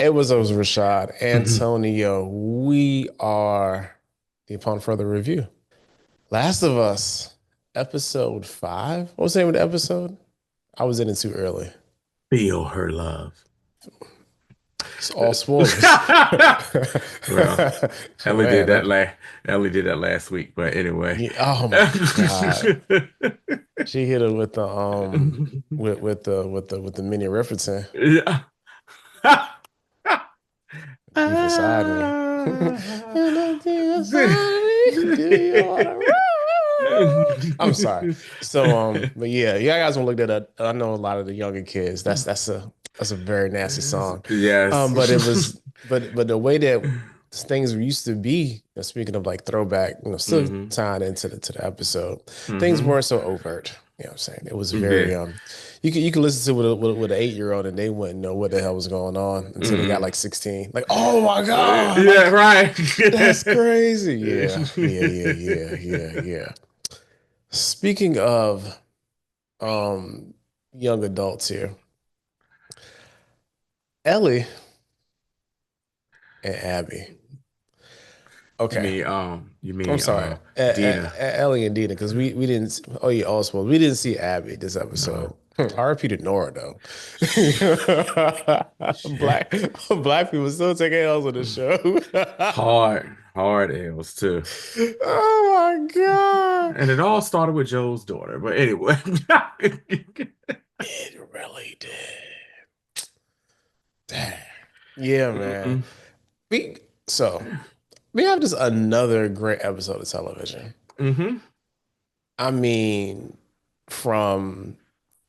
It was Rashad. Antonio, we are the Upon Further Review. Last of Us, episode 5. What was the name of the episode? I was in it too early. Feel her love. It's all spoilers. Well, Ellie did Man, that last Ellie did that last week, but anyway. yeah, oh my God. She hit it with the with the mini referencing. Yeah. Deep inside me. You look deep inside me. Do you wanna run? I'm sorry. So but yeah, you guys want to look that up. I know a lot of the younger kids. That's a very nasty song. Yes. But it was but the way that things used to be, speaking of like throwback, still hmm tying into the episode, things hmm weren't so overt. You know what I'm saying? It was very Yeah. you can listen to it with an 8-year-old and they wouldn't know what the hell was going on until they got hmm like 16. Like, oh my God, Yeah, like right. that's crazy. Yeah. Speaking of young adults here, Ellie and Abby. Okay. You I'm mean sorry, Dina. Ellie and Dina, because we didn't. Oh yeah, also we didn't see Abby this episode. No. RP to Nora though. Shit. Black people still taking L's on the show. Hard L's too. Oh my God. And it all started with Joe's daughter. But anyway. It really did. Dang. Yeah, man. Mm-mm. We so we have just another great episode of television. hmm I mean, from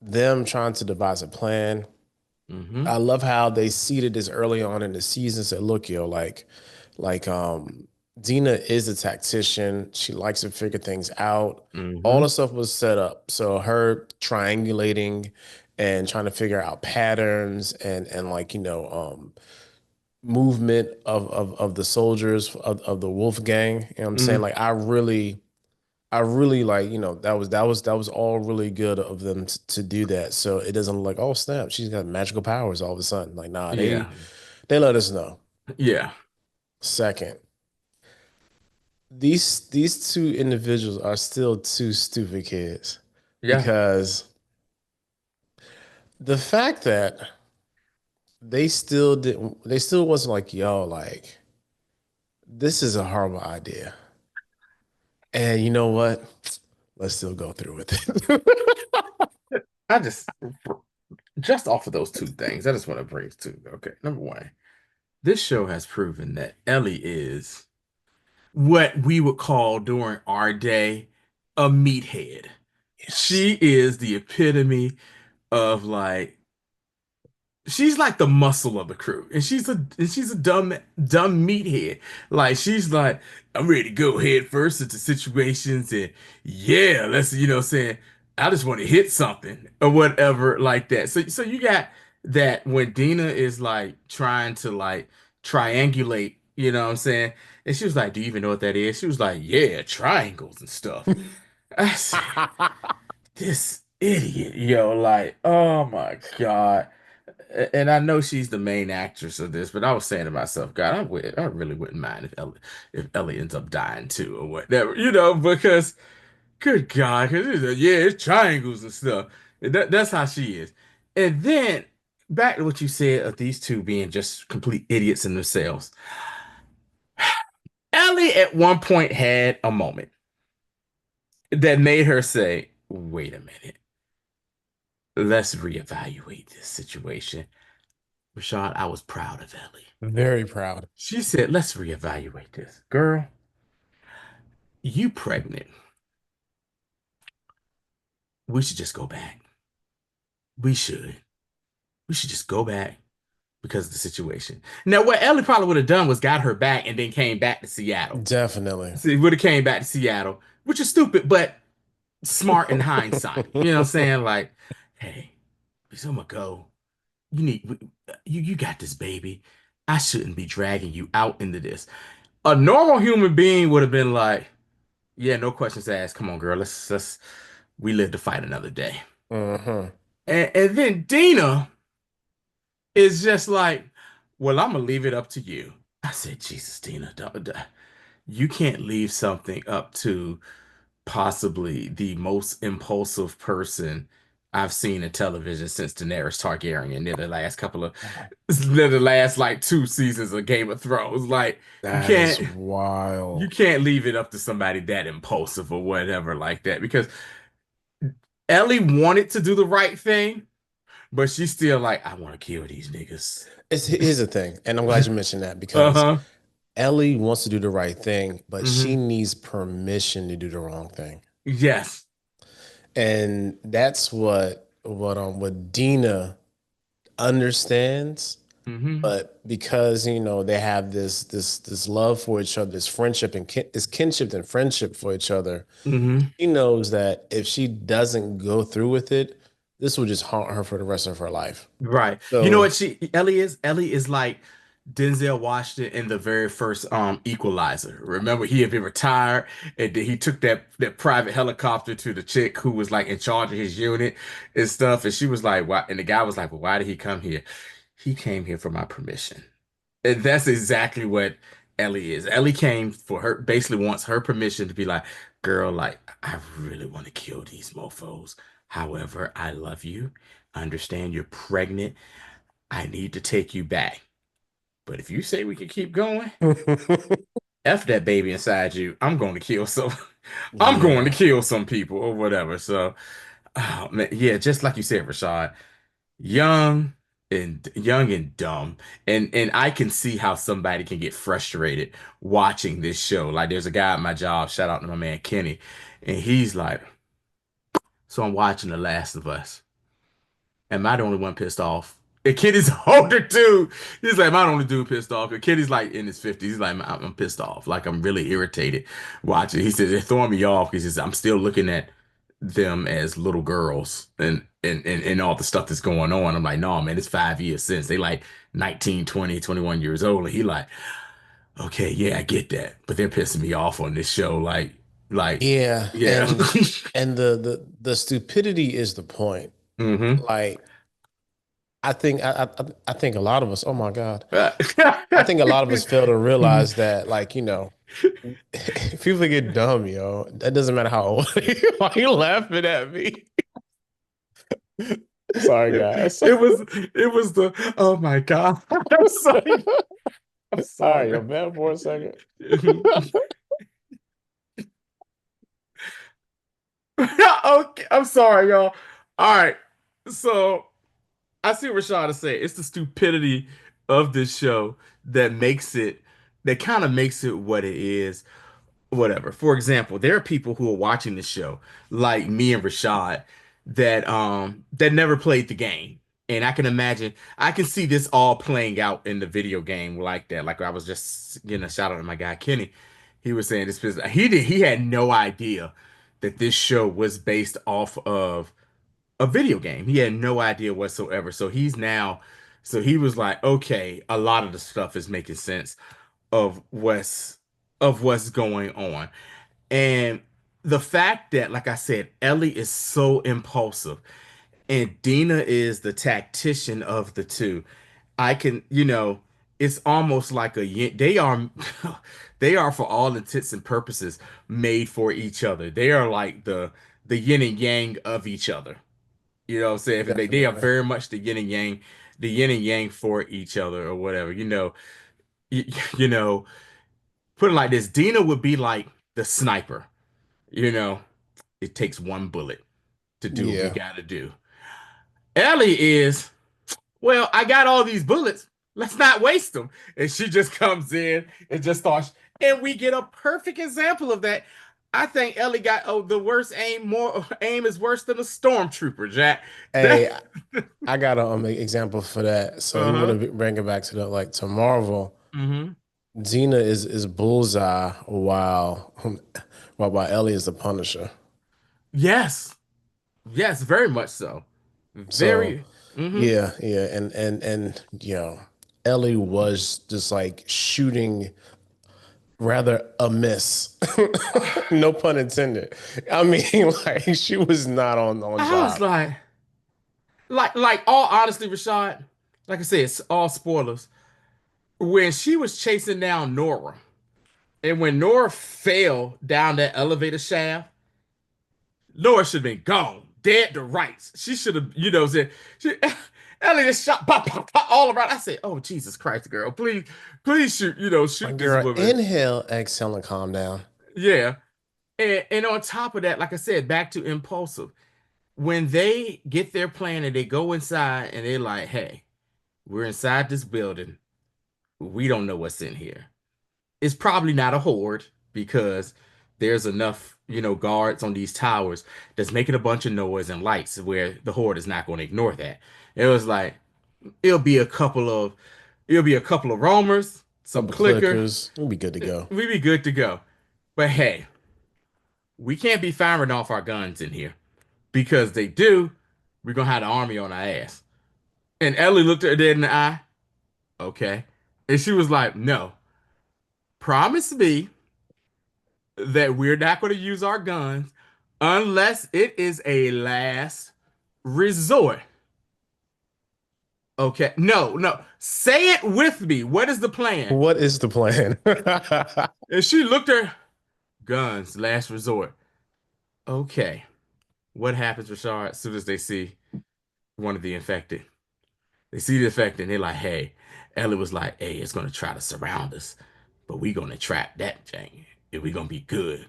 them trying to devise a plan. hmm I love how they seeded this early on in the season. Said, look, like Dina is a tactician. She likes to figure things out. All the hmm stuff was set up. So her triangulating and trying to figure out patterns and like, movement of the soldiers of the Wolf Gang. You know what I'm saying? hmm Like I really like, that was all really good of them to do that. So it doesn't look like, oh snap, she's got magical powers all of a sudden. Like, nah, they Yeah. they let us know. Yeah. Second, these two individuals are still two stupid kids Yeah. because the fact that they still wasn't like, yo, like, this is a horrible idea. And you know what? Let's still go through with it. I just off of those two things, I just want to bring to okay. Number one, this show has proven that Ellie is what we would call during our day a meathead. Yes. She is the epitome of like she's like the muscle of the crew, and she's a dumb meathead. Like she's like, I'm ready to go head first into situations, and yeah, let's what I'm saying. I just want to hit something or whatever like that. So you got that when Dina is like trying to like triangulate, you know what I'm saying? And she was like, "Do you even know what that is?" She was like, "Yeah, triangles and stuff." I said, "This idiot, yo, like, oh my God." And I know she's the main actress of this, but I was saying to myself, God, I really wouldn't mind if Ellie ends up dying too or whatever, because good God, because yeah, it's triangles and stuff. That's how she is. And then back to what you said of these two being just complete idiots in themselves. Ellie at one point had a moment that made her say, "Wait a minute, let's reevaluate this situation." Rashad, I was proud of Ellie. Very proud. She said, let's reevaluate this. Girl, you pregnant. We should just go back. We should. We should just go back because of the situation. Now, what Ellie probably would have done was got her back and then came back to Seattle. Definitely. See, would have came back to Seattle, which is stupid, but smart in hindsight. You know what I'm saying? Like, hey, so I'm gonna go. You got this, baby. I shouldn't be dragging you out into this. A normal human being would have been like, yeah, no questions asked. Come on, girl. Let's we live to fight another day. Hmm. And then Dina is just like, well, I'm gonna leave it up to you. I said, Jesus, Dina, you can't leave something up to possibly the most impulsive person I've seen in television since Daenerys Targaryen in the last couple of the last like two seasons of Game of Thrones. Like you That is can't you wild. can't leave it up to somebody that impulsive or whatever like that because Ellie wanted to do the right thing, but she's still like, I want to kill these niggas. Here's the thing, and I'm glad you mentioned that because Uh-huh. Ellie wants to do the right thing, but she Hmm. needs permission to do the wrong thing. Yes. And that's what Dina understands, Hmm. but because they have this love for each other, this friendship and this kinship and friendship for each other, Hmm. she knows that if she doesn't go through with it, this will just haunt her for the rest of her life. Right. You know So what Ellie is? Ellie is like Denzel Washington in the very first Equalizer. Remember he had been retired and then he took that private helicopter to the chick who was like in charge of his unit and stuff. And she was like, why? And the guy was like, well, why did he come here? He came here for my permission. And that's exactly what Ellie is. Ellie came for her, basically wants her permission to be like, girl, like, I really want to kill these mofos. However, I love you. I understand you're pregnant. I need to take you back. But if you say we can keep going, F that baby inside you. I'm going to kill some. I'm going to yeah. kill some people or whatever. So, oh, man, yeah, just like you said, Rashad, young young and dumb, and I can see how somebody can get frustrated watching this show. Like, there's a guy at my job. Shout out to my man Kenny, and he's like, "So I'm watching The Last of Us. Am I the only one pissed off?" And Kenny's older too. He's like, "Am I the only dude pissed off?" And Kenny's like in his 50s. He's like, I'm pissed off. Like, I'm really irritated watching. He says they're throwing me off because I'm still looking at them as little girls and all the stuff that's going on. I'm like, no, man, it's 5 years since they like 19, 20, 21 years old. And he like, okay, yeah, I get that. But they're pissing me off on this show. Like, Yeah, yeah. and the stupidity is the point. Hmm. Like I think a lot of us, oh my God, I think a lot of us fail to realize that, like, people get dumb, yo. That doesn't matter how old you are. Why are you laughing at me? Sorry, guys. It was the oh my God. I'm sorry. I'm All right, yo, sorry. man, for a second. Okay, I'm sorry, y'all. All right. So I see what Rashad is saying. It's the stupidity of this show that makes it, that kind of makes it what it is. Whatever. For example, there are people who are watching this show, like me and Rashad, that never played the game. And I can imagine, I can see this all playing out in the video game like that. Like I was just getting a shout out to my guy Kenny. He was saying this business. He had no idea that this show was based off of a video game. He had no idea whatsoever. So he was like, okay, a lot of the stuff is making sense of what's going on. And the fact that, like I said, Ellie is so impulsive and Dina is the tactician of the two. I can, it's almost like they are they are for all intents and purposes made for each other. They are like the yin and yang of each other. You know what I'm saying? If they are Definitely. very much the yin and yang for each other or whatever. You, you know, put it like this, Dina would be like the sniper. You know, it takes one bullet to do what we Yeah. gotta do. Ellie is, well, I got all these bullets. Let's not waste them. And she just comes in and just starts, and we get a perfect example of that. I think Ellie got the worst aim. More aim is worse than a stormtrooper, Jack. That. Hey, I got an example for that. So you want Uh-huh. to bring it back to to Marvel. Hmm. Xena is Bullseye while Ellie is the Punisher. Yes. Yes, very much so. So Very. Hmm. yeah, and Ellie was just like shooting rather amiss. No pun intended. I mean, like she was not on I was job. like all honesty, Rashad, like I said, it's all spoilers. when she was chasing down Nora, and when Nora fell down that elevator shaft, Nora should have been gone, dead to rights. She should have, said, she, Ellie just shot pop, pop, pop, all around. I said, "Oh Jesus Christ, girl, please, please shoot, My shoot this girl, woman." inhale, exhale, and calm down. Yeah, and on top of that, like I said, back to impulsive. When they get their plan and they go inside and they're like, "Hey, we're inside this building. We don't know what's in here. It's probably not a horde because there's enough, guards on these towers that's making a bunch of noise and lights where the horde is not going to ignore that." It was like it'll be a couple of it'll be a couple of roamers, some Couple clicker. clickers, we'll be good to go. We'd be good to go. But hey, we can't be firing off our guns in here because they do, we're gonna have the army on our ass. And Ellie looked at her dead in the eye. Okay. And she was like, "No, promise me that we're not going to use our guns unless it is a last resort." Okay. No, no. Say it with me. What is the plan? What is the plan? And she looked at her, guns, last resort. Okay. What happens, Rashard, as soon as they see one of the infected? They see the infected and they're like, "Hey," Ellie was like, "Hey, it's going to try to surround us, but we're going to trap that thing and we're going to be good."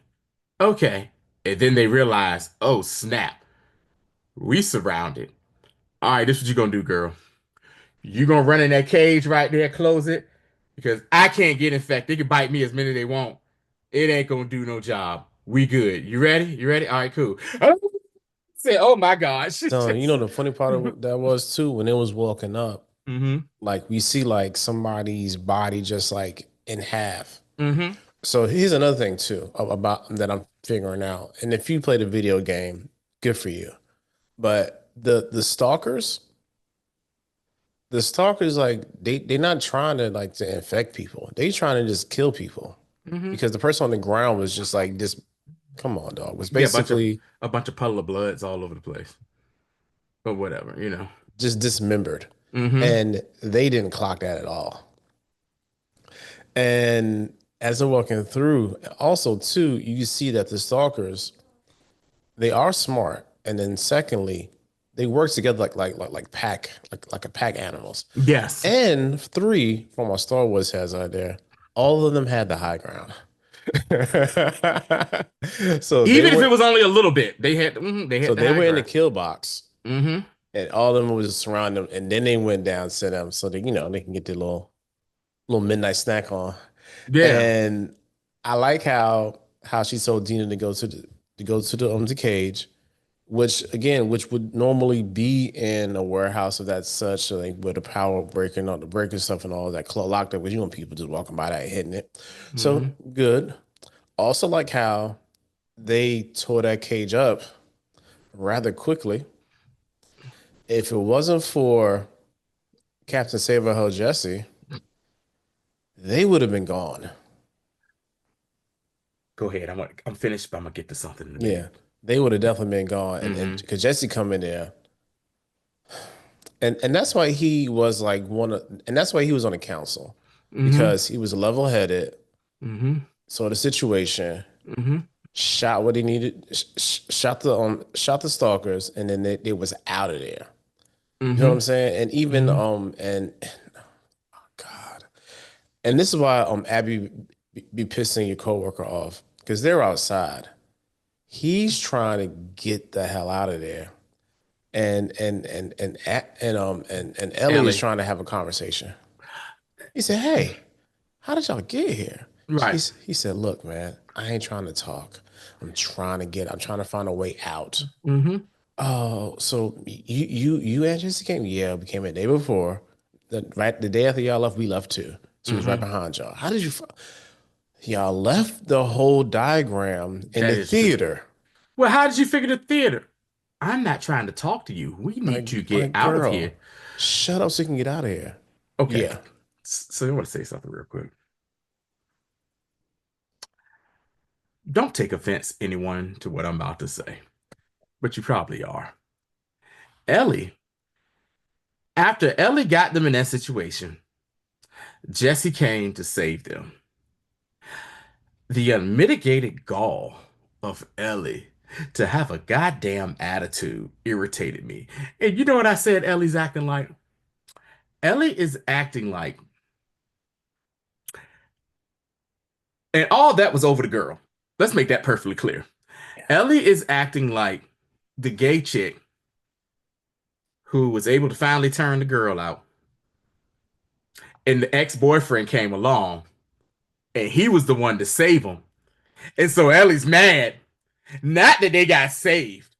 Okay. And then they realize, "Oh, snap. We surrounded. All right, this is what you gonna do, girl. You gonna run in that cage right there, close it, because I can't get infected. They can bite me as many as they want. It ain't gonna do no job. We good. You ready? You ready? All right, cool." I said, "Oh my God." She So, just the funny part of that was too, when it was walking up, mm-hmm. like we see like somebody's body just like in half. Mm-hmm. So here's another thing too about that I'm figuring out. And if you played a video game, good for you. But the stalkers like they're not trying to like to infect people. They trying to just kill people Mm-hmm. because the person on the ground was just like this. Come on, dog. Was Yeah, basically a bunch of puddle of bloods all over the place. But whatever. just dismembered, Mm-hmm. and they didn't clock that at all. And as they're walking through, also too, you see that the stalkers they are smart, and then secondly, they work together like pack like a pack animals. Yes. And three, from our Star Wars has out there, all of them had the high ground. So they Even if it went was only a little bit, they had so the they high were in the ground. kill box, Mm-hmm. and all of them was surrounding them, and then they went down to them so that they can get their little midnight snack on. Yeah. And I like how she told Dina to go to the cage, which would normally be in a warehouse of that such, like with a power breaking on the breaker stuff and all that locked up, because people just walking by that hitting it. So Mm-hmm. good. Also like how they tore that cage up rather quickly. If it wasn't for Captain Savaho Jesse, they would have been gone. Go ahead. I'm finished, but I'm gonna get to something in a Yeah, minute. they would have definitely been gone. And Mm-hmm. because Jesse come in there, and that's why he was like and that's why he was on the council, Mm-hmm. because he was level headed, Mm-hmm. saw the situation, Mm-hmm. shot what he needed, shot the stalkers, and then they was out of there. You know what Mm-hmm. I'm saying? And even Mm-hmm. and God, and this is why Abby be pissing your coworker off because they're outside. He's trying to get the hell out of there, and Ellie is Ellie. trying to have a conversation. He said, "Hey, how did y'all get here?" Right. He said, "Look, man, I ain't trying to talk. I'm trying to find a way out." Mm-hmm. Oh, so you and Jesse came? Yeah, we came the day before. The day after y'all left, we left too. So he was right Mm-hmm. behind y'all. How did y'all left the whole diagram in That the is true. theater? Well, how did you figure the theater? I'm not trying to talk to you. We My need to my get out of here. girl, shut up so you can get out of here. Okay. Yeah, So I want to say something real quick. Don't take offense, anyone, to what I'm about to say, but you probably are. Ellie, after Ellie got them in that situation, Jesse came to save them. The unmitigated gall of Ellie to have a goddamn attitude irritated me. And you know what I said Ellie's acting like? Ellie is acting like, and all that was over the girl. Let's make that perfectly clear. Ellie is acting like the gay chick who was able to finally turn the girl out, and the ex-boyfriend came along, and he was the one to save him. And so Ellie's mad. Not that they got saved.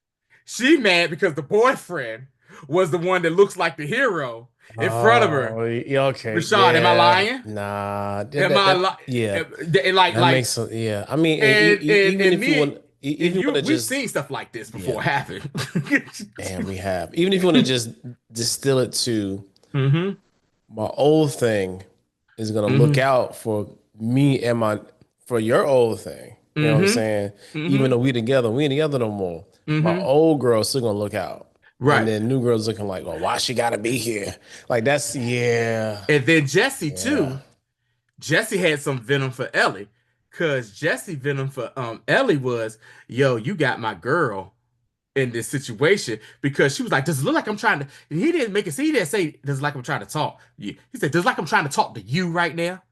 She mad because the boyfriend was the one that looks like the hero in front of her. Oh, yeah, okay, Rashad, am I yeah, lying? nah, Am I yeah, lying? Like, that like, makes sense. Yeah, I mean, even and if you me want, and even if you you, want to we've just, seen stuff like this yeah, before happen. and we have, even if you want to just distill it to Mm-hmm. my old thing is gonna look Mm-hmm. out for me and my for your old thing. You know what I'm Mm-hmm. saying? Even Mm-hmm. though we ain't together no more. My Mm-hmm. old girl's still gonna look out. And Right. then new girls looking like, well, why she gotta be here? Like that's yeah, And then Jesse yeah, too. Jesse had some venom for Ellie, cause Jesse venom for Ellie was, yo, you got my girl in this situation because she was like, does it look like I'm trying to? And he didn't make it. See, he didn't say, does it like I'm trying to talk? Yeah. He said, does it like I'm trying to talk to you right now?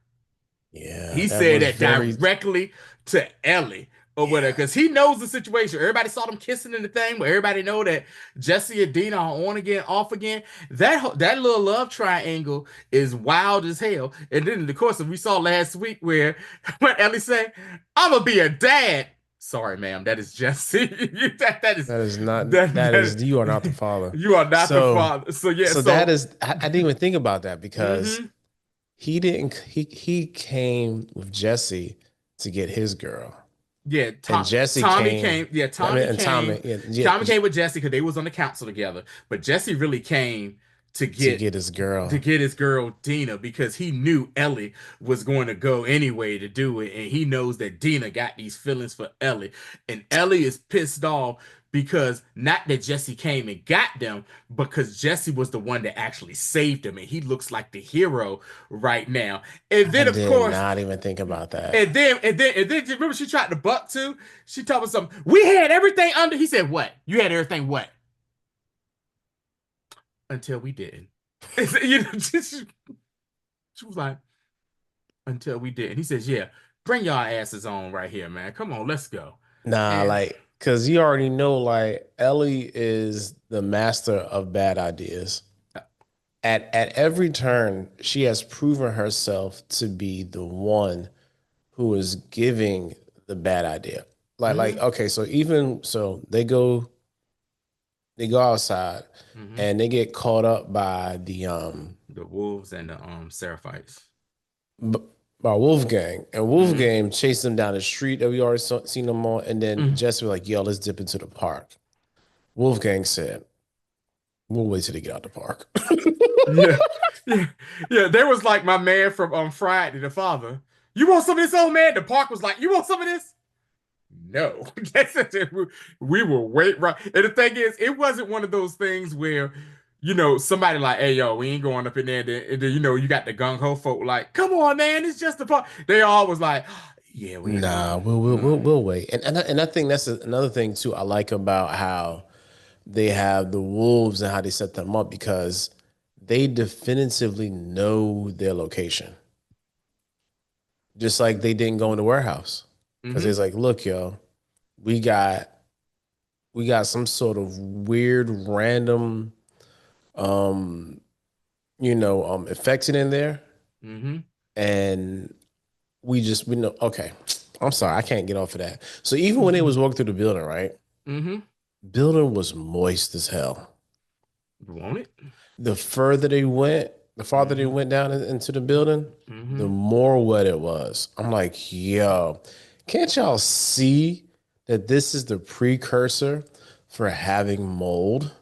yeah. He That said was that very directly to Ellie or whatever, yeah, because he knows the situation. Everybody saw them kissing in the thing, but everybody know that Jesse and Dina are on again, off again. That little love triangle is wild as hell. And then, of course, we saw last week where when Ellie said, "I'm gonna be a dad." Sorry, ma'am, that is Jesse. that is that is not that that is you are not the father. you are not the So father. So yeah, so that so is I didn't even think about that because hmm he came with Jesse to get his girl. yeah, And Jesse Tommy came. came. Yeah, I mean, Tommy and came. Tommy, yeah, yeah, Tommy came with Jesse because they was on the council together. But Jesse really came to to get get his girl. his girl Dina because he knew Ellie was going to go anyway to do it, and he knows that Dina got these feelings for Ellie, and Ellie is pissed off because not that Jesse came and got them, because Jesse was the one that actually saved him, and he looks like the hero right now. And I then of did course. not even think about that. And then, remember she tried to buck too? She told us something. We had everything under. He said, "What? You had everything what?" Until we didn't. You know, she was like, "Until we didn't." He says, "Yeah, bring y'all asses on right here, man. Come on, let's go." Nah, And like, cause you already know, like, Ellie is the master of bad ideas. At every turn, she has proven herself to be the one who is giving the bad idea. mm-hmm, Okay, so even so they go outside mm-hmm. and they get caught up by the The wolves and the Seraphites. b- by Wolfgang, and Mm-hmm, Wolfgang chased them down the street that we already seen them on, and then mm-hmm. Jesse was like, "Yo, let's dip into the park." Wolfgang said, "We'll wait till they get out the park." Yeah, yeah, yeah. There was like my man from Friday, the father. You want some of this, old man? The park was like, you want some of this? No, that's it. We were wait right. And the thing is, it wasn't one of those things where, somebody like, hey, yo, we ain't going up in there. And then, you got the gung ho folk like, come on, man, it's just a part. They all was like, yeah, we ain't Nah, going. we'll No. we'll wait. And I think that's another thing too. I like about how they have the wolves and how they set them up because they definitively know their location. Just like they didn't go in the warehouse because Mm-hmm. it's like, look, yo, we got we got some sort of weird random um infection in there, Mm-hmm. and we know. Okay, I'm sorry, I can't get off of that. So even when they Mm-hmm. was walking through the building, right? Mm-hmm. Building was moist as hell. You want it? The further they went, the farther they Mm-hmm. went down into the building, the Mm-hmm. more wet it was. I'm like, yo, can't y'all see that this is the precursor for having mold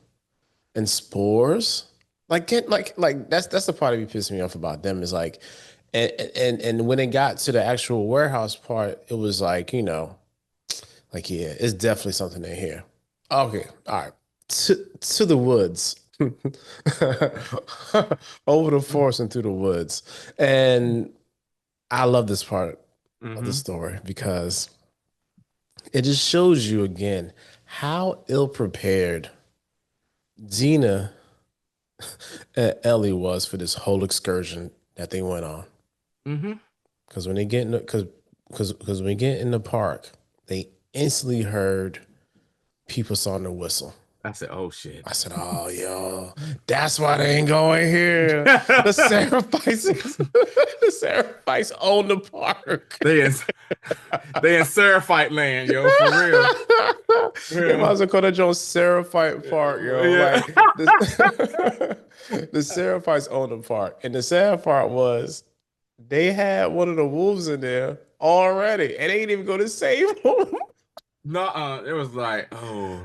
and spores? Like, can't like that's the part that be pissing me off about them is like, and when it got to the actual warehouse part, it was like, like, yeah, it's definitely something in here. Okay, all right. To the woods. over the forest and through the woods. And I love this part of the Hmm. story because it just shows you again how ill prepared Dina and Ellie was for this whole excursion that they went on. Hmm. Because when they get in the, because when we get in the park, they instantly heard people starting to whistle. I said, "Oh shit." I said, "Oh, yo, that's why they ain't going here. The Seraphites, the Seraphites own the park. They in they in Seraphite land, yo, for real. They might Yeah. as well call that joint Seraphite Park, yo. Yeah. Like the Seraphites own the park, and the sad part was they had one of the wolves in there already, and they didn't even go to save him. No, it was like, oh,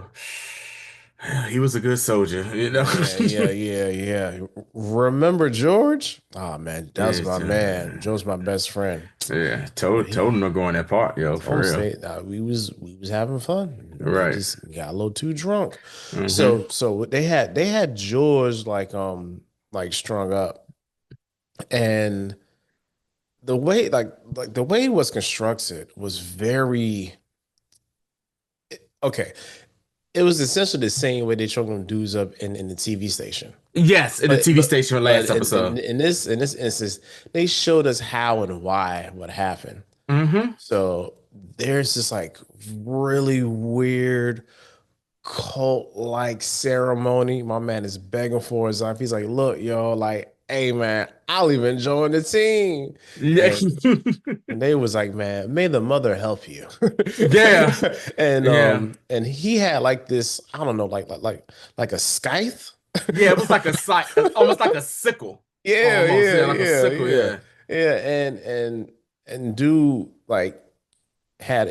he was a good soldier, you know. Yeah, yeah, yeah, yeah. Remember George? Oh man, that was It's, my man. George, my best friend. yeah, But told him to go in that park, yo, for told real. say we was having fun. He Right. just got a little too drunk. Hmm. So they had George like strung up, and the way it was constructed was very okay. It was essentially the same way they strung them dudes up in the TV station. Yes, in the But TV but station but last episode. in this instance, they showed us how and why what happened. Hmm. So there's this like really weird cult-like ceremony. My man is begging for his life. He's like, "Look, yo, like, hey man, I'll even join the team." Yeah. And and they was like, "Man, may the mother help you." Yeah. And Yeah. and he had like this, I don't know, like a scythe. Yeah, it was like a sight, almost like a sickle. Yeah, Almost, yeah, yeah, like a yeah, sickle, yeah, yeah. yeah, and dude like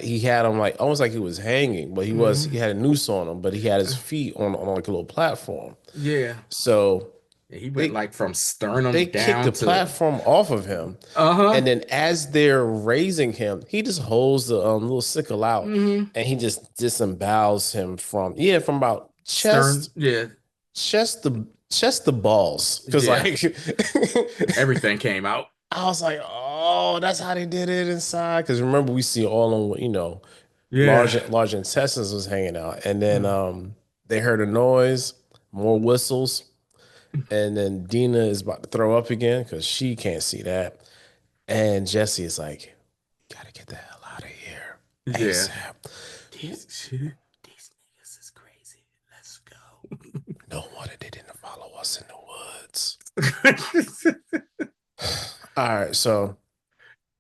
he had him like almost like he was hanging, but he Hmm. had a noose on him, but he had his feet on like a little platform. Yeah. So Yeah, he went they like from they sternum kicked the down to platform off of him, uh-huh. and then as they're raising him, he just holds the little sickle out, Hmm. and he just disembowels him from about Stern, yeah, chest to balls, because yeah. like Everything came out. I was like, oh, that's how they did it inside. Because remember, we see all on, Yeah. large intestines was hanging out, and then they heard a noise, more whistles, and then Dina is about to throw up again because she can't see that, and Jesse is like, gotta get the hell out of here Yeah. ASAP. These shit, these niggas is crazy. Let's No wonder they didn't follow us in the woods. go. All right, so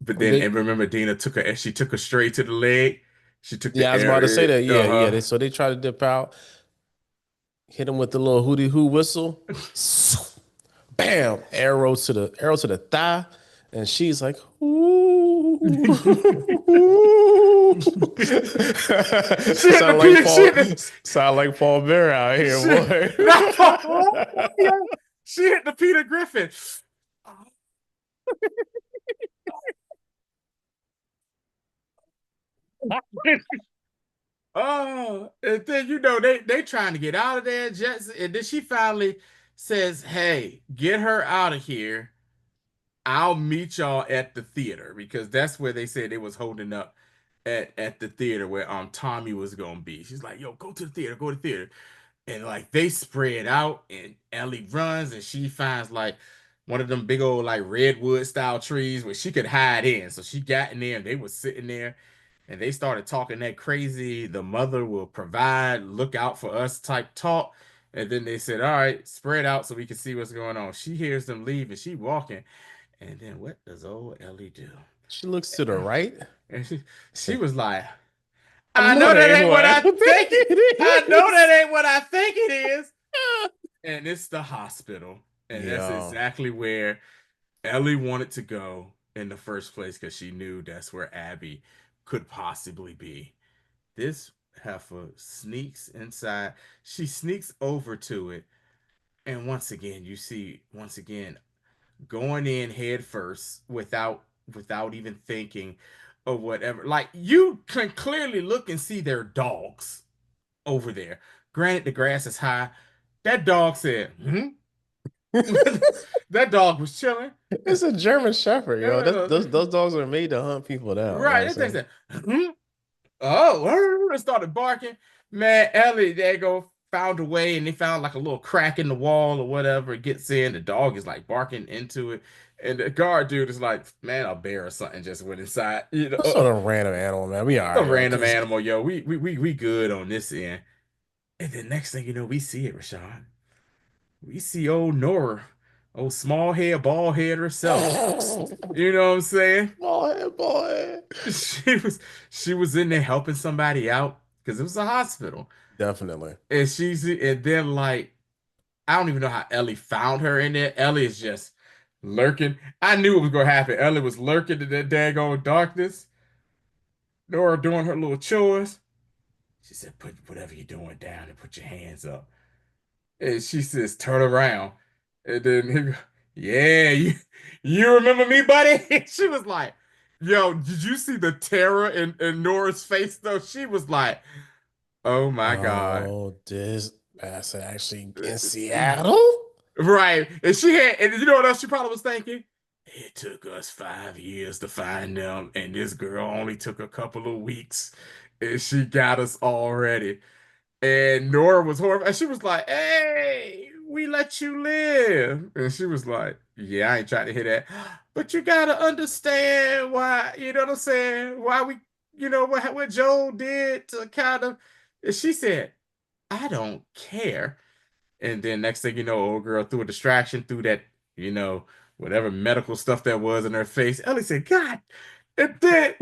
But then, they, and remember, Dina took her, she took her straight to the leg. She took yeah, the I was about to say air, that, yeah, yeah. uh-huh. So they try to dip out, hit him with the little hootie hoo whistle. Bam, arrow to the thigh, and she's like, ooh. She hit the sound like pig Paul, shit. sound like Paul Bear out here, She, boy. yeah. She hit the Peter Griffin. Oh, and then they trying to get out of there, Jetson, and then she finally says, "Hey, get her out of here. I'll meet y'all at the theater," because that's where they said they was holding up at the theater where Tommy was gonna be. She's like, "Yo, go to the theater, go to the theater." And like they spread out and Ellie runs and she finds like one of them big old like redwood style trees where she could hide in. So she got in there and they were sitting there and they started talking that crazy, the mother will provide, look out for us type talk. And then they said, all right, spread out so we can see what's going on. She hears them leave and she walking. And then what does old Ellie do? She looks to the right. And I she said, was like, I I know know that that ain't ain't what what I I think think it. I know it that is. ain't what I think it is. And it's the hospital. And that's Yo, exactly where Ellie wanted to go in the first place because she knew that's where Abby could possibly be. This heifer sneaks inside. She sneaks over to it. And once again, you see, once again, going in head first without even thinking or whatever. Like you can clearly look and see their dogs over there. Granted, the grass is high, That dog said, hmm? That dog was chilling. It's a German Shepherd, yo. Uh, Those dogs are made to hunt people down. You know what right. I'm That thing saying? said, hmm? Oh, and started barking. Man, Ellie, they go found a way and they found like a little crack in the wall or whatever. It gets in. The dog is like barking into it. And the guard dude is like, man, a bear or something just went inside. You know, What sort of random animal, man? We all a right, yo. random Cause animal, yo. We good on this end. And the next thing you know, we see it, Rashad. We see old Nora, old small head, bald head herself. You know what I'm saying? boy, boy. She was she was in there helping somebody out because it was a hospital. Definitely. And then like I don't even know how Ellie found her in there. Ellie is just lurking. I knew it was gonna happen. Ellie was lurking in that daggone darkness. Nora doing her little chores. She said, "Put whatever you're doing down and put your hands up." And she says, "Turn around." And then he go, "Yeah, you remember me, buddy?" And she was like, "Yo, did you see the terror in Nora's face though?" She was like, "Oh my God." Oh, this bastard actually in Seattle? Right. And she had, and you know what else she probably was thinking? It took us 5 years to find them, and this girl only took a couple of weeks, and she got us already. And Nora was horrified. She was like, "Hey, we let you live." And she was like, "Yeah, I ain't trying to hear that. But you gotta understand why, you know what I'm saying? Why we, what Joel did to kind of." And she said, "I don't care." And then next thing you know, old girl threw a distraction through that, whatever medical stuff that was in her face. Ellie said, "God," and then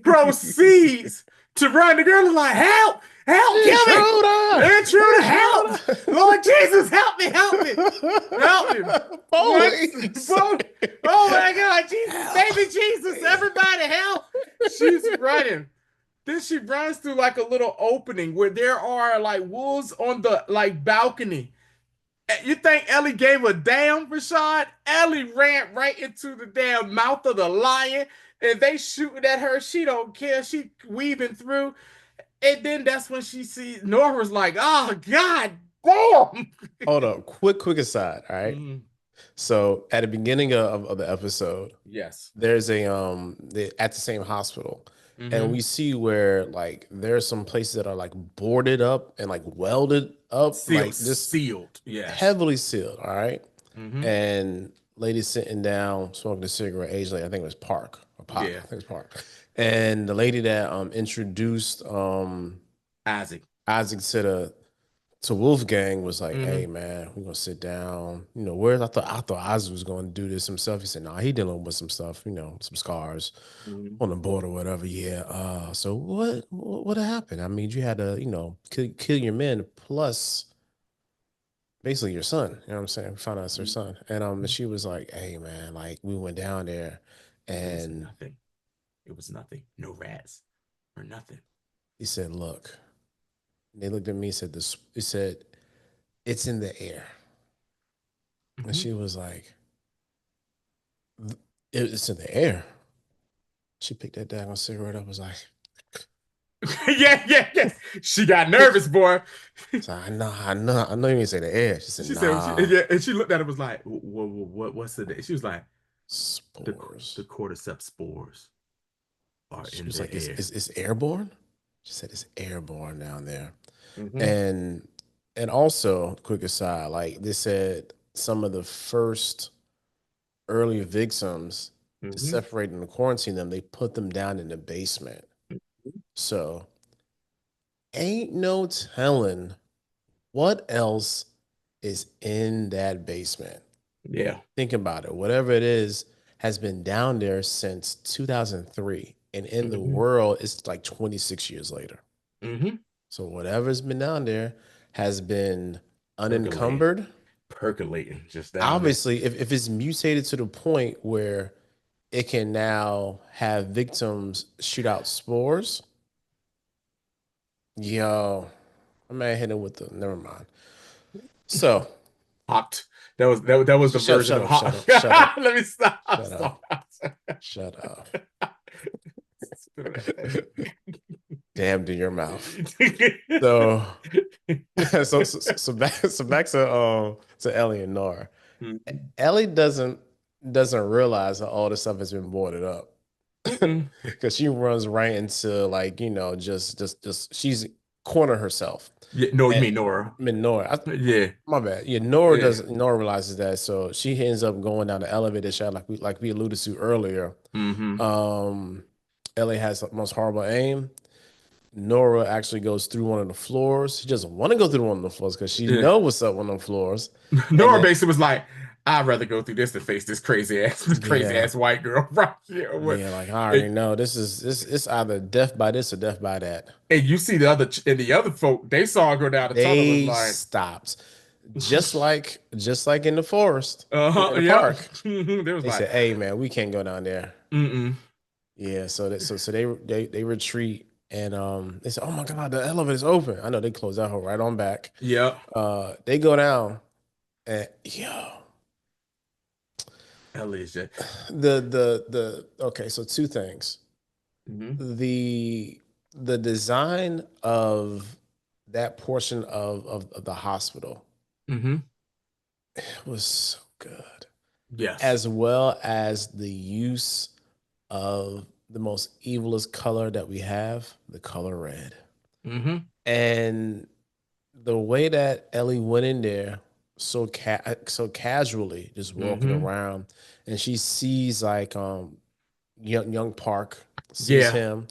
proceeds to run. The girl is like, "Help! Help! Kill me! Intruder! Intruder! Help! Intruder! Lord Jesus, help me! Help me! Help me!" Once, Police! oh my God, Jesus, Help baby Jesus, me. everybody help! She's running. Then she runs through like a little opening where there are like wolves on the like balcony. You think Ellie gave a damn, Rashad? Ellie ran right into the damn mouth of the lion, and they shooting at her. She don't care. She weaving through, and then that's when she sees Nora's like, "Oh God, damn!" Hold up. Quick aside. All right. Mhm. So at the beginning of the episode, Yes. there's at the same hospital. And Mm-hmm. we see where like there's some places that are like boarded up and like welded up, Sealed, like this sealed. Yes. heavily sealed. All right. Mm-hmm. And lady sitting down smoking a cigarette, age lady, I think it was Park or Pock, Yeah. I think it was Park. And the lady that introduced Isaac. Isaac to Wolfgang was like, "Hey Mm-hmm. man, we're gonna sit down. You know, where I thought Isaac was gonna do this himself." He said, "Nah, he dealing with some stuff, some scars Mm-hmm. on the board or whatever." Yeah. So what happened? I mean, you had to, kill your men plus basically your son. You know what I'm saying? We found out it's her son. And Mm-hmm. she was like, "Hey man, like we went down there It was and nothing. It was nothing. No rats or nothing. he said, look." And they looked at me and said this he said, "It's in the air." And Mm-hmm. she was like, "It's in the air." She picked that daggone cigarette up, was like, Yeah, yeah, yeah. She got nervous, boy. so I know you didn't say the air. She said, She said, nah, yeah, and she looked at it and was like, what's the name? She was like, the spores. cordyceps spores are She in was the like, air. it's airborne? She said it's airborne down there. Mm-hmm. And also, quick aside, like they said some of the first early victims to Mm-hmm. separate and quarantine them, they put them down in the basement. So ain't no telling what else is in that basement. Yeah. Think about it. Whatever it is has been down there since 2003. And in the Mm-hmm. world, it's like 26 years later. Mm-hmm. So whatever's been down there has been Percolating. unencumbered. Percolating just down there. Obviously, if it's mutated to the point where it can now have victims shoot out spores, yo, I might hit it with the never mind. So Hot. That was the shut version shut of up, hot. shut up, shut up, Let me stop. shut up, Stop. shut up. Damn to your mouth. So So back to Ellie and Nora. Mhm. Ellie doesn't realize that all this stuff has been boarded up Mm-mm. because she runs right into like just she's corner herself. Yeah, no, you And mean Nora. I mean Nora, Yeah. my bad. Yeah, Nora Yeah. doesn't. Nora realizes that, so she ends up going down the elevator shaft like we alluded to earlier. Mm-hmm. Um, Ellie has the most horrible aim. Nora actually goes through one of the floors. She doesn't want to go through one of the floors because she Yeah. know what's up on the floors. And Nora then basically was like, I'd rather go through this than face this crazy yeah, ass white girl right here. yeah, like I already And, know this. It's either death by this or death by that. and you see the other folk, they saw her go down the tunnel, was They like, stopped, just like in the forest, uh-huh, in the yep. park. They was They like, said, "Hey, man, we can't go down there." mm-mm. Yeah, so they retreat and they said, "Oh my God, the elevator's open." I know they closed that hole right on back. Yep. They go down and yo, Alicia. the okay, so two things. Mm-hmm. The the design of that portion of the hospital Mm-hmm. was so good, Yes. as well as the use of the most evilest color that we have, the color red. Mm-hmm. And the way that Ellie went in there so casually, just walking Mm-hmm. around, and she sees like young Park sees Yeah. him,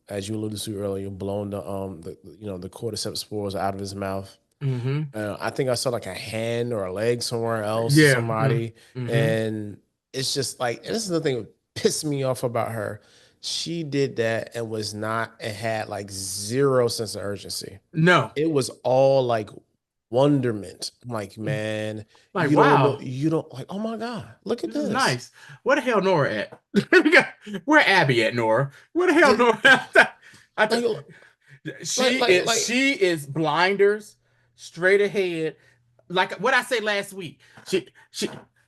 as you alluded to earlier, blowing the cordyceps spores out of his mouth. Mm-hmm. I think I saw like a hand or a leg somewhere else, Yeah. somebody, Mm-hmm. and it's just like, and this is the thing that pissed me off about her. She did that and was not, and had like zero sense of urgency. No. It was all like wonderment. I'm like, man, Like, wow. you don't like, oh my God, look at This is this. nice. Where the hell Nora at? Where Abby at, Nora? Where the hell Just Nora at? I th- like, she is blinders straight ahead. Like what I said last week.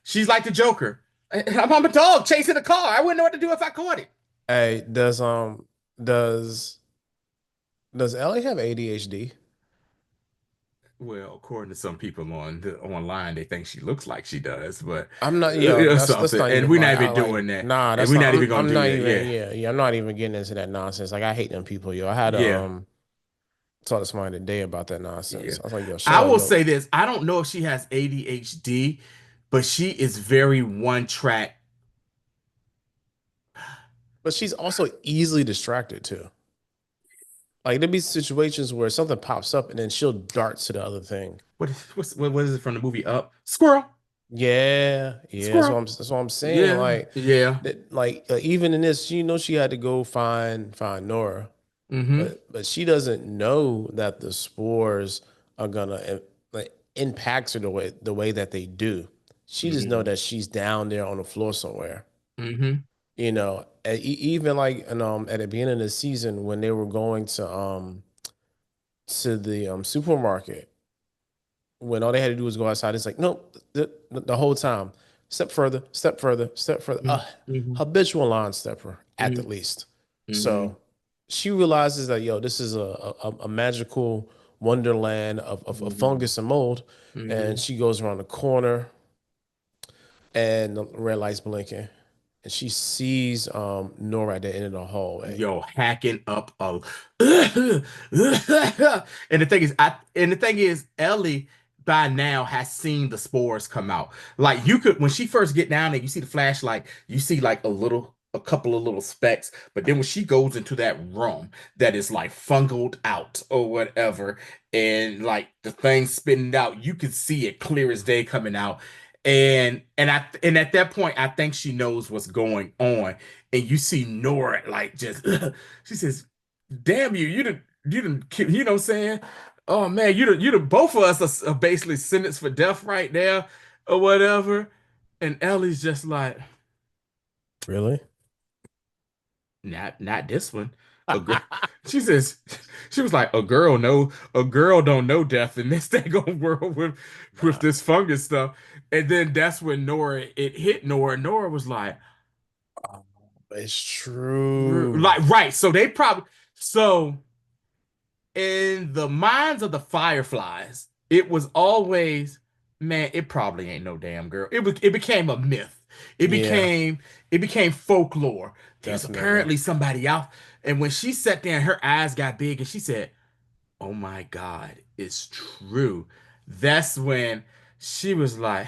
She's like the Joker. I'm a dog chasing a car. I wouldn't know what to do if I caught it. hey, does does Ellie have ADHD? Well, according to some people online, they think she looks like she does, but I'm not, that's something. not And even we're not right. I even like, doing that. nah, And that's we're not, not even gonna I'm do not that. even, Yeah, yeah, I'm not even getting into that nonsense. Like, I hate them people, yo. I had yeah, talked to somebody today about that yeah. nonsense. I was like, yo, shut I up, will yo. say this: I don't know if she has ADHD, but she is very one track. But she's also easily distracted too. Like, there'd be situations where something pops up and then she'll dart to the other thing. What is it from the movie Up? Squirrel, Yeah, yeah, squirrel. that's what I'm saying. Yeah, Like yeah. that, like even in this, she had to go find Nora, Mm-hmm. but she doesn't know that the spores are gonna like impact her the way that they do. She just know Mm-hmm. that she's down there on the floor somewhere. Mm-hmm. Even like at the beginning of the season when they were going to the supermarket, when all they had to do was go outside. It's like, nope, the whole time. Step further, step further, step further. Mm-hmm. Habitual line stepper at the Mm-hmm. least. Mm-hmm. So she realizes that, yo, this is a magical wonderland of fungus and mold. And Mm-hmm. she goes around the corner and the red light's blinking. And she sees Nora at the end of the hallway. Yo, hacking up a and the thing is Ellie by now has seen the spores come out. Like you could when she first get down there, you see the flashlight, you see like a couple of little specks, but then when she goes into that room that is like fungled out or whatever, and like the thing spitting out, you can see it clear as day coming out. And at that point, I think she knows what's going on and you see Nora like just she says, "Damn you, you know what I'm saying? Oh man, you done both of us are basically sentenced for death right there or whatever." And Ellie's just like, Really? not this one. A girl, she says, she was like, a girl don't know death in this daggone world with Nah, this fungus stuff. And then that's when it hit Nora. Nora was like, it's true. like, right. So they probably, so in the minds of the Fireflies, it was always, man, it probably ain't no damn girl. It became a myth. It Yeah, became it became folklore. There's definitely. apparently somebody out. And when she sat there and her eyes got big and she said, "Oh my God, it's true." That's when she was like,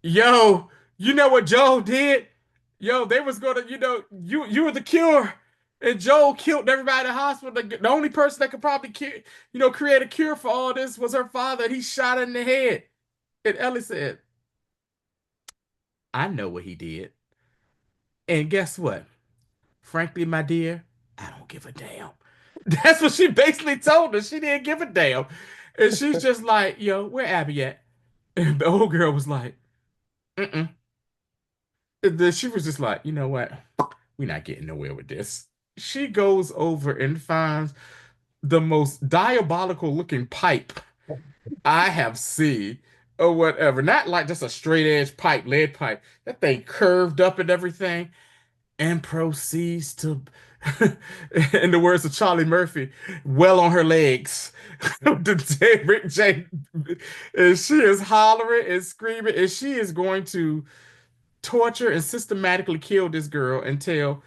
"Yo, you know what Joel did? Yo, they was gonna, you were the cure." And Joel killed everybody in the hospital. The only person that could probably create a cure for all this was her father. And he shot her in the head. And Ellie said, "I know what he did. And guess what? Frankly, my dear, I don't give a damn." That's what she basically told her. She didn't give a damn. And she's just like, "Yo, where Abby at?" And the old girl was like, "Mm-mm." And then she was just like, "You know what? We're not getting nowhere with this." She goes over and finds the most diabolical looking pipe I have seen or whatever. Not like just a straight edge pipe, lead pipe. That thing curved up and everything, and proceeds to, in the words of Charlie Murphy, well on her legs. The dead Rick James. And she is hollering and screaming, and she is going to torture and systematically kill this girl until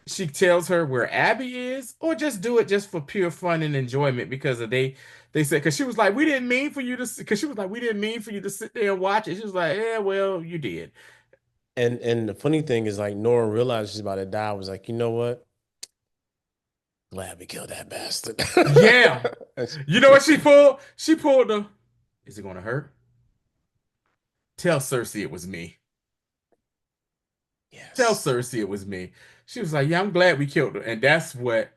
she tells her where Abby is, or just do it just for pure fun and enjoyment because they said because she was like, we didn't mean for you to because she was like, we didn't mean for you to sit there and watch it. She was like, yeah, well, you did. And the funny thing is, like, Nora realized she's about to die. Was like, you know what? Glad we killed that bastard. Yeah. You know what she pulled? She pulled the, is it gonna hurt? Tell Cersei it was me. Tell Yes, Cersei it was me. She was like, yeah, I'm glad we killed her. And that's what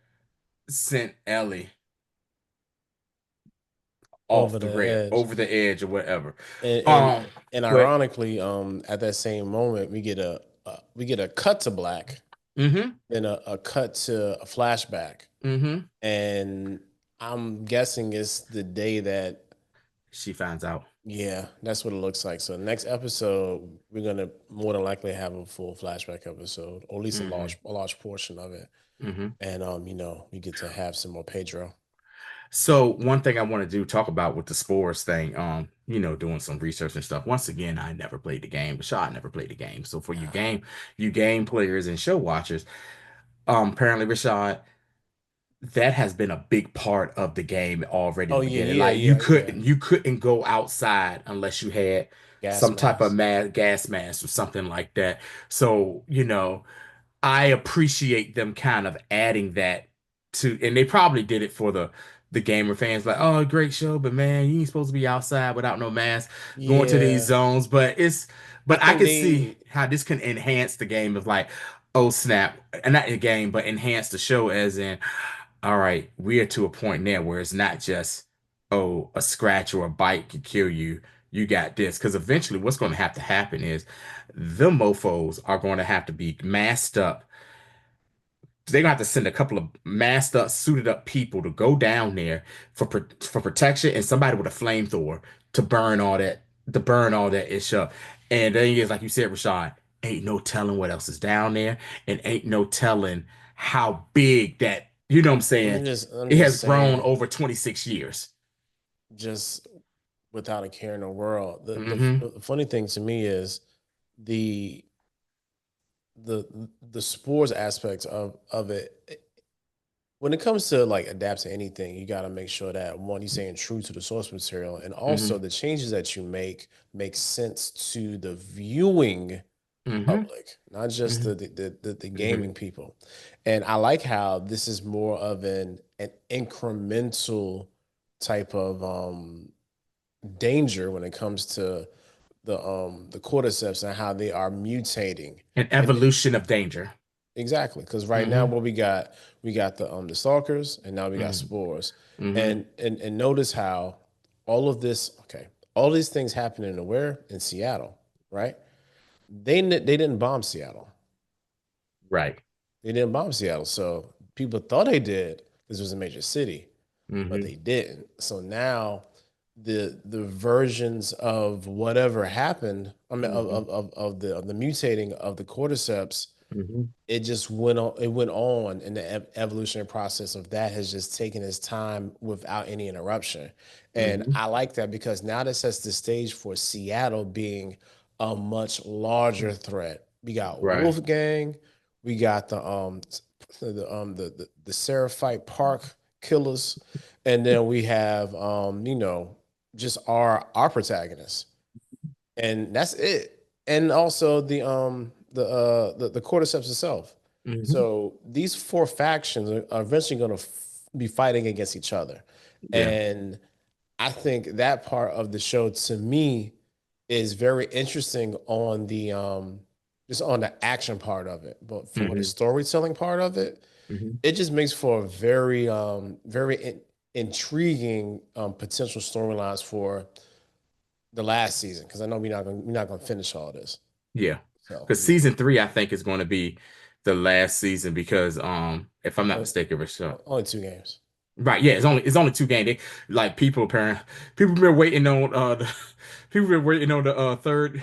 sent Ellie over off the the rail, edge. over the edge or whatever. And Um, and and but ironically, at that same moment, we get a cut to black, mm-hmm, then a cut to a flashback, mm-hmm. and I'm guessing it's the day that, She finds out. yeah, that's what it looks like. So next episode, we're gonna more than likely have a full flashback episode, or at least Mm-hmm, a large portion of it. mm-hmm. And we get to have some more Pedro. So one thing I want to do talk about with the spores thing, doing some research and stuff. Once again, I never played the game. Rashad never played the game. So for you game players and show watchers, apparently Rashad, that has been a big part of the game already in Oh the yeah, beginning. yeah, Like yeah, yeah. you couldn't go outside unless you had Gas some type of mask. gas mask or something like that. So, I appreciate them kind of adding that to, and they probably did it for the gamer fans, like, oh, great show, but man, you ain't supposed to be outside without no mask going to these Yeah, zones. I But I think could see they how this can enhance the game of like, oh snap, and not the game, but enhance the show as in, all right, we are to a point now where it's not just, oh, a scratch or a bite could kill you. You got this. Because eventually, what's going to happen is the mofos are going to have to be masked up. They're gonna have to send a couple of masked up, suited up people to go down there for protection and somebody with a flamethrower to burn all that ish up. And then is like you said, Rashad, ain't no telling what else is down there, and ain't no telling how big that, you know what I'm saying, I'm it just has grown saying, over 26 years. just without a care in the world. Hmm. The funny thing to me is the the spores aspect of it. When it comes to like adapting anything, you got to make sure that one, you're staying true to the source material, and also Hmm. the changes that you make sense to the viewing Hmm. public, not just Hmm. the Hmm. gaming people. And I like how this is more of an incremental type of danger when it comes to the cordyceps and how they are mutating. An And evolution of danger. exactly, because right now Hmm. what we got the stalkers, and now we got Hmm. spores. Hmm. And notice how all of this, okay, all these things happening where in Seattle, right? They didn't bomb Seattle. Right. They didn't bomb Seattle. So people thought they did. This was a major city, but Hmm. they didn't. So now the versions of whatever happened, I mean, Hmm. of the mutating of the cordyceps Hmm. it just went on. It went on, and the evolutionary process of that has just taken its time without any interruption. And Hmm. I like that because now that sets the stage for Seattle being a much larger threat. We got Right. Wolfgang, we got the Seraphite Park killers, and then we have just our protagonists, and that's it. And also the cordyceps itself. Hmm. So these four factions are eventually going to be fighting against each other, Yeah. and I think that part of the show to me is very interesting on the just on the action part of it, but for the Hmm. storytelling part of it, Hmm. it just makes for a very intriguing potential storylines for the last season because I know we're not gonna finish all this. Yeah. So Because yeah, season three, I think, is going to be the last season because if I'm not only, mistaken, Rashad. only 2 games. Right, yeah, it's only two games. Like people been waiting on people been waiting on the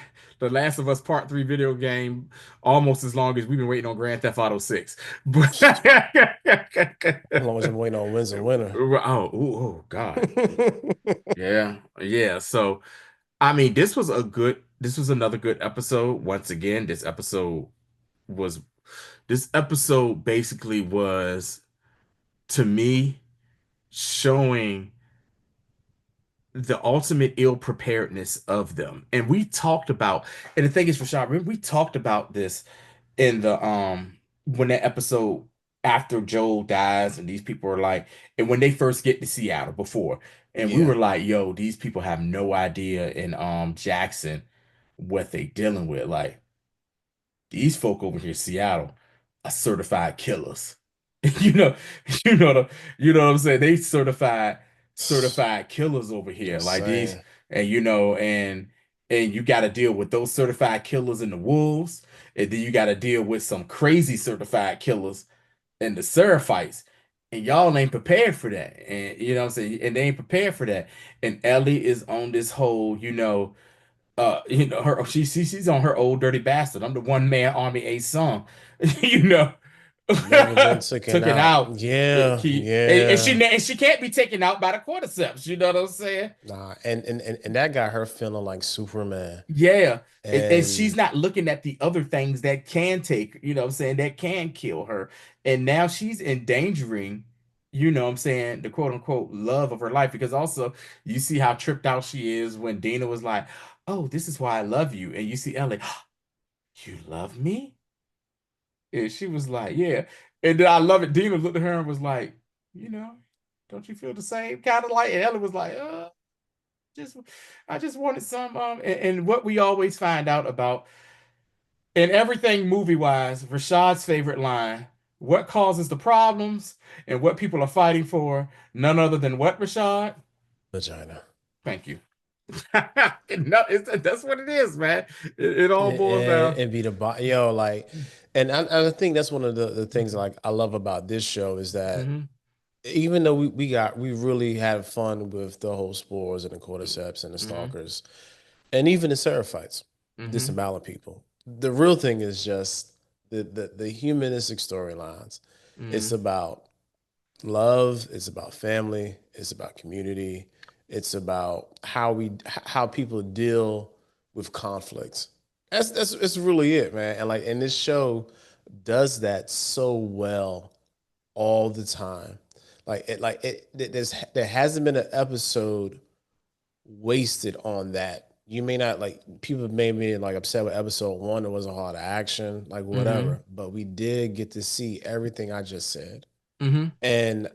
Last of Us Part 3 video game almost as long as we've been waiting on Grand Theft Auto 6. But As long as I'm waiting on wins and winner. oh God. Yeah. Yeah. So I mean this was another good episode. Once again, was this episode basically was to me showing the ultimate ill preparedness of them. And we talked about, and the thing is, Rashad, remember we talked about this in the when that episode after Joel dies and these people are like, and when they first get to Seattle before, and we Yeah, were like, yo, these people have no idea in Jackson what they dealing with. Like these folk over here in Seattle are certified killers. You know, you know what I'm saying? They certified killers over here. just Like these, saying. and and you got to deal with those certified killers in the wolves, and then you got to deal with some crazy certified killers in the Seraphites. And y'all ain't prepared for that. And you know what I'm saying? And they ain't prepared for that. And Ellie is on this whole, her she's on her old dirty bastard. I'm the one man army ace song, you know, Never been taken taken out. out. Yeah, And yeah. she can't be taken out by the cordyceps. You know what I'm saying? Nah, and that got her feeling like Superman. Yeah. And she's And not looking at the other things that can take, you know what I'm saying, that can kill her. And now she's endangering, you know what I'm saying, the quote unquote love of her life. Because also you see how tripped out she is when Dina was like, oh, this is why I love you. And you see Ellie, you love me? And she was like, yeah. And then I love it. Dina looked at her and was like, you know, don't you feel the same? Kind of like, and Ellie was like, just I just wanted some and what we always find out about in everything movie wise, Rashad's favorite line, what causes the problems and what people are fighting for, none other than what, Rashad? vagina. Thank you. No, that's what it is, man. It all boils And, down. and be the yo like, and I think that's one of the things like I love about this show is that Hmm. even though we really had fun with the whole spores and the cordyceps and the Hmm. stalkers and even the seraphites, Hmm. disemboweled people. The real thing is just the humanistic storylines. It's Hmm. about love, it's about family, it's about community, it's about how people deal with conflicts. That's really it, man. And this show does that so well all the time. There hasn't been an episode wasted on that. You may not like people may be like upset with episode one. It wasn't a lot of action, like Hmm. whatever. But we did get to see everything I just said, Hmm. and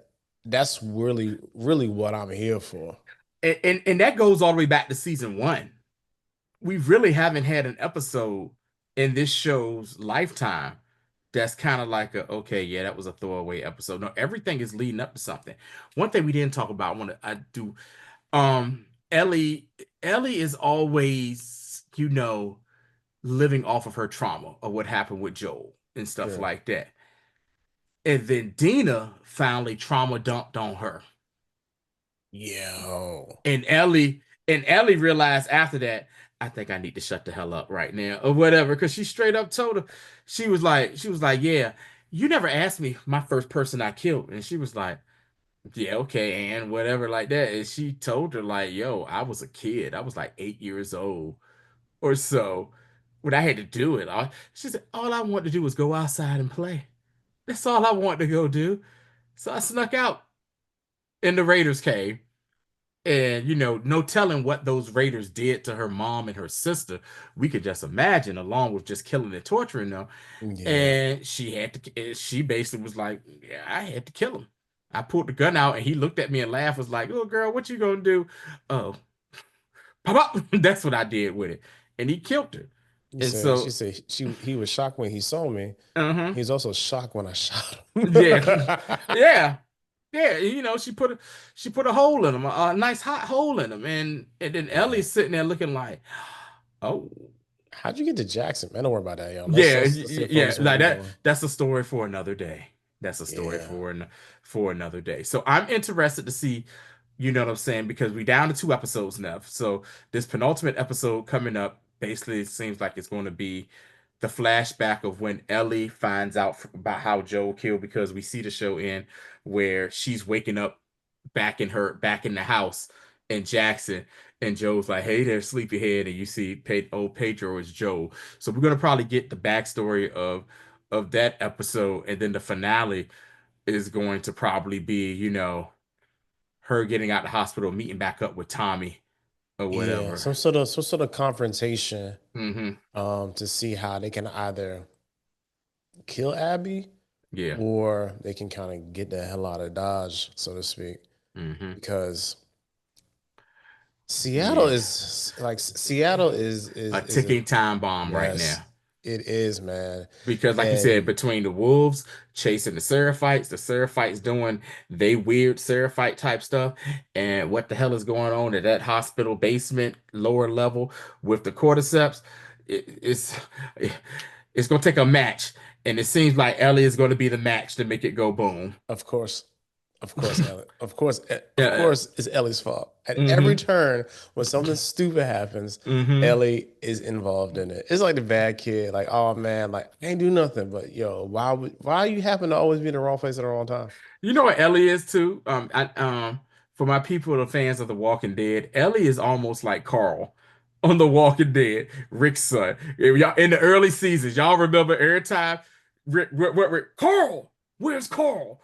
that's really what I'm here for. And that goes all the way back to season one. We really haven't had an episode in this show's lifetime that's kind of like okay, yeah, that was a throwaway episode. No, everything is leading up to something. One thing we didn't talk about, I do um Ellie Ellie is always, living off of her trauma of what happened with Joel and stuff Sure. like that. And then Dina finally trauma dumped on her. Yo. And Ellie realized after that, I think I need to shut the hell up right now or whatever. Because she straight up told her, she was like, yeah, you never asked me my first person I killed. And she was like, yeah, okay, and whatever like that. And she told her, like, yo, I was a kid. I was like 8 years old or so when I had to do it. She said, all I wanted to do was go outside and play. That's all I wanted to go do. So I snuck out in the Raiders cave. And, no telling what those raiders did to her mom and her sister. We could just imagine, along with just killing and torturing them. Yeah. And she basically was like, yeah, I had to kill him. I pulled the gun out and he looked at me and laughed, was like, oh, girl, what you gonna do? Oh, pop up. That's what I did with it. And he killed her. You And said she so, said he was shocked when he saw me. uh-huh. He's also shocked when I shot him. Yeah. Yeah. Yeah, she put a hole in him, a nice hot hole in him, and then Yeah. Ellie's sitting there looking like, oh, How'd you get to Jackson, man? Don't worry about that, yo. Let's yeah, let's stay yeah, focused on what like we're that. doing. That's a story for another day. That's a story Yeah. for another day. So I'm interested to see, you know what I'm saying, because we down to 2 episodes now. So this penultimate episode coming up basically seems like it's going to be the flashback of when Ellie finds out about how Joel killed, because we see the show end where she's waking up back in the house in Jackson, and Joe's like, "Hey there, sleepyhead," and you see old Pedro is Joe. So we're gonna probably get the backstory of that episode, and then the finale is going to probably be, her getting out the hospital, meeting back up with Tommy or Yeah. whatever. Some sort of confrontation Hmm. to see how they can either kill Abby Yeah. or they can kind of get the hell out of Dodge, so to speak. Hmm. Because Seattle Yeah. is like Seattle A is a ticking time bomb right yes, now. it is, man. Because, like you said, And between the wolves chasing the Seraphites doing they weird Seraphite type stuff, and what the hell is going on at that hospital basement, lower level with the cordyceps, it's gonna take a match, and it seems like Ellie is going to be the match to make it go boom. of course, Ellie, of Yeah. course, it's Ellie's fault. At every Mm-hmm. turn, when something stupid happens, Mm-hmm. Ellie is involved in it. It's like the bad kid, like, oh man, like I ain't do nothing, but yo, why you happen to always be in the wrong place at the wrong time? You know what Ellie is too? For my people, the fans of The Walking Dead, Ellie is almost like Carl on The Walking Dead, Rick's son. If y'all in the early seasons, y'all remember every time Carl, where's Carl?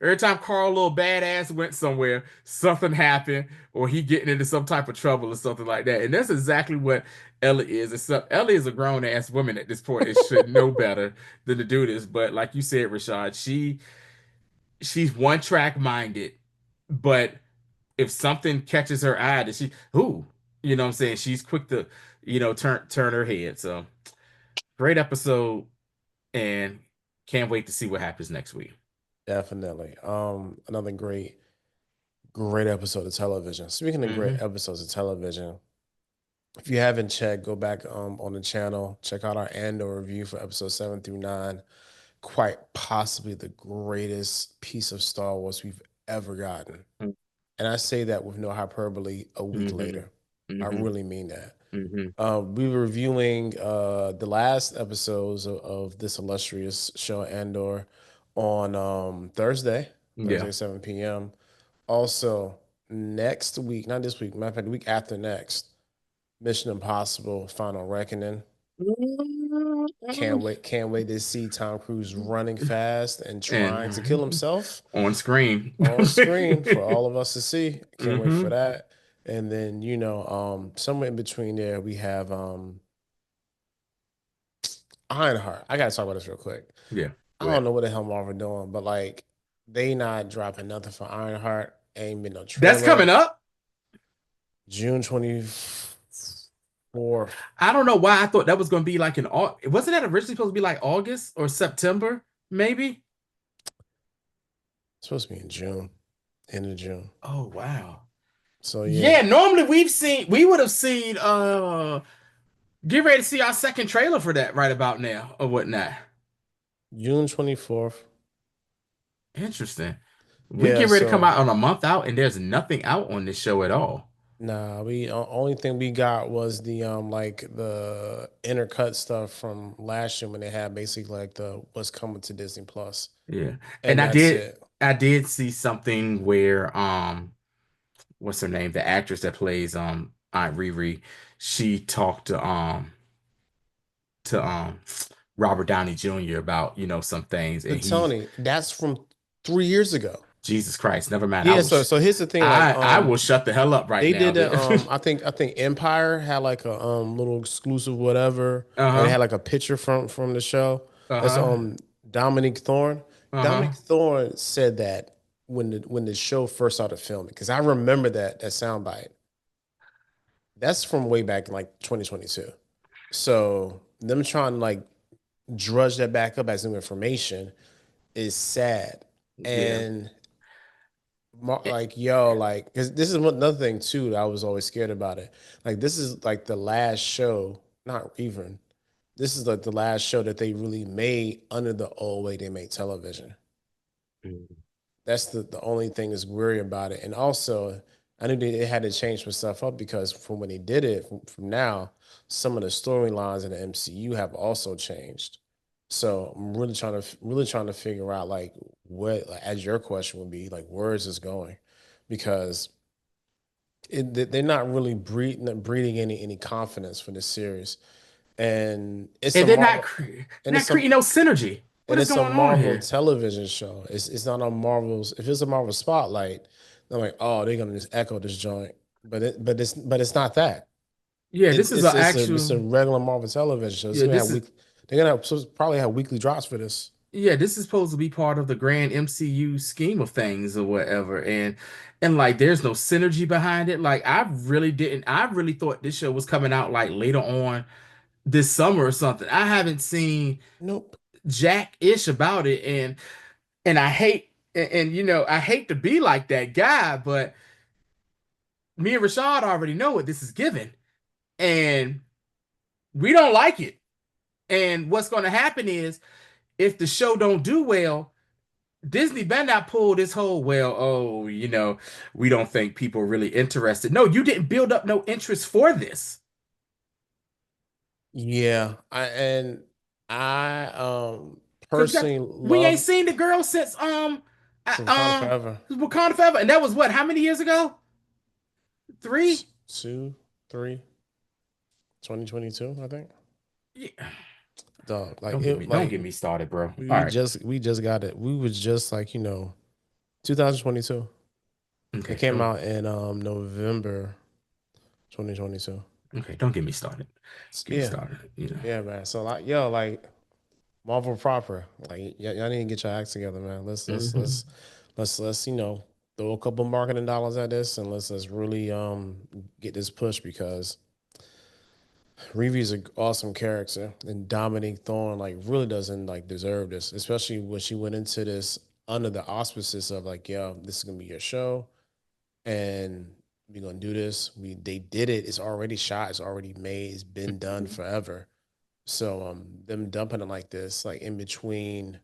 Every time Carl, little badass, went somewhere, something happened, or he getting into some type of trouble or something like that. And that's exactly what Ellie is. Except Ellie is a grown ass woman at this point and should know better than to do this. But like you said, Rashad, she's one track minded, but if something catches her eye, that ooh, what I'm saying? She's quick to, turn her head. So great episode, and can't wait to see what happens next week. Definitely. Another great episode of television. Speaking of great Hmm. episodes of television, if you haven't checked, go back on the channel, check out our Andor review for episode 7 through 9. Quite possibly the greatest piece of Star Wars we've ever gotten. And I say that with no hyperbole a week Hmm. later. I Hmm. really mean that. Hmm. We were reviewing the last episodes of this illustrious show, Andor, on Thursday, Yeah. 7 p.m. Also, next week, not this week, matter of fact, the week after next, Mission Impossible Final Reckoning. Can't wait to see Tom Cruise running fast and trying to kill And himself on screen. on screen for all of us to see. Can't wait for Hmm. that. And then, somewhere in between there, we have Ironheart. I gotta talk about this real quick. Yeah. I Go don't ahead. know what the hell Marvel doing, but like they not dropping nothing for Ironheart. Ain't been no That's coming trailer. up. June 24th. I don't know why I thought that was going to be like wasn't that originally supposed to be like August or September, maybe? Supposed to be in June, end of June. Oh, wow. So yeah, Yeah, normally we would have seen get ready to see our second trailer for that right about now or whatnot. June 24th. Interesting. We Yeah, get ready to come so out on a month out and there's nothing out on this show at all. Nah, we only thing we got was the like the intercut stuff from last year when they had basically like the what's coming to Disney Plus, Yeah. And and that's it. I did see something where what's her name? The actress that plays Aunt Riri, she talked to Robert Downey Jr. about, some things, and But he Tony, that's from 3 years ago. Jesus Christ, never mind. Yeah, so here's the thing, like I will shut the hell up right they now. did a I think Empire had like a little exclusive whatever, and it Uh-huh. had like a picture from the show. That's Uh-huh. Dominique Thorne. Uh-huh. Dominique Thorne said that when the show first started filming, because I remember that soundbite. That's from way back in like 2022. So them trying to like drudge that back up as new information is sad. Yeah. And like yo, like because this is another thing too that I was always scared about it. Like this is like the last show, not even. This is like the last show that they really made under the old way they make television. Mhm. That's the only thing that's weird about it. And also, I knew they had to change some stuff up because from when they did it, from now, some of the storylines in the MCU have also changed. So I'm really trying to figure out like what, like, as your question would be, like where is this going? Because they're not really breeding any confidence for this series, and it's a And Marvel, they're and not creating no synergy. What and is it's a going on Marvel here? television show. It's not on Marvel's. If it's a Marvel Spotlight, I'm like, oh, they're gonna just echo this joint. But it's not that. Yeah, It, this is an it's a actual regular Marvel television show. It's yeah, gonna this have is week. They're gonna have, probably have weekly drops for this. yeah, this is supposed to be part of the grand MCU scheme of things or whatever. And like there's no synergy behind it. Like I really thought this show was coming out like later on this summer or something. I haven't seen Nope. jack-ish about it, and I hate to be like that guy, but me and Rashad already know what this is giving, and we don't like it. And what's going to happen is if the show don't do well, Disney better not pull this whole, well, oh, we don't think people are really interested. No, you didn't build up no interest for this. Yeah, I Because personally we ain't love seen the girl since Wakanda Forever. Wakanda Forever. And that was what, how many years ago? Three? 2, 3, 2022, I think. Yeah. Dog, like it, Don't like get me started, bro. All we right. just we just got it. We was just like 2022. It Okay, came don't out in November 2022. okay, don't get me started. Get me Yeah, started. yeah, man. So like, yo, like Marvel proper, like y'all need to get your acts together, man. Hmm. Let's throw a couple marketing dollars at this and let's really get this push because Reeve's an awesome character, and Dominique Thorne like really doesn't like deserve this, especially when she went into this under the auspices of like, yeah, this is gonna be your show, and we're gonna do this. They did it. It's already shot. It's already made. It's been done forever. So them dumping it like this, like in between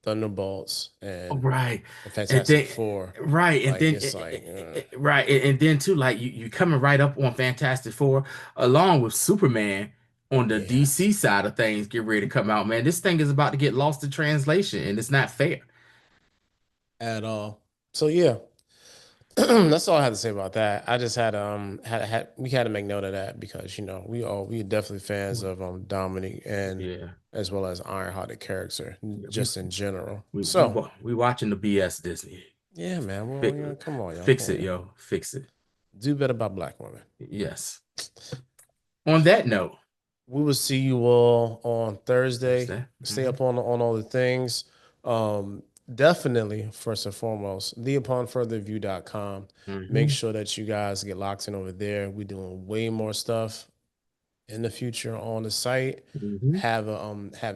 Thunderbolts and Right. the And Fantastic then Four, right, and like then it's like right, and then too, like you coming right up on Fantastic Four along with Superman on the yeah, DC side of things get ready to come out, man. This thing is about to get lost in translation, and it's not fair. at all. So yeah, that's all I had to say about that. I just had we had to make note of that because we are definitely fans of Dominic and Yeah. as well as Ironheart the character Yeah, just in general. we So we watching the BS Disney. yeah, man. Well, Fi come on, y'all, come Fix on, it, y'all. yo. Fix it. Do better by black women. Yes. On that note, We will see you all on Thursday. Thursday. Stay up on all the things. Um, Definitely, first and foremost, theuponfurtherreview.com. Make Hmm. sure that you guys get locked in over there. We're doing way more stuff in the future on the site. Hmm. Have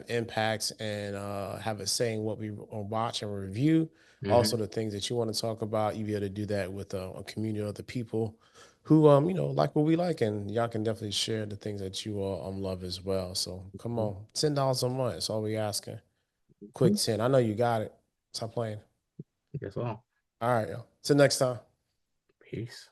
impacts and have a saying what we watch and review. Also, Hmm. the things that you want to talk about, you be able to do that with a community of other people who like what we like, and y'all can definitely share the things that you love as well. So come on, $10 a month. That's all we asking. Quick 10. I know you got it. Stop playing. That's all. All right, yo. Till next time. Peace.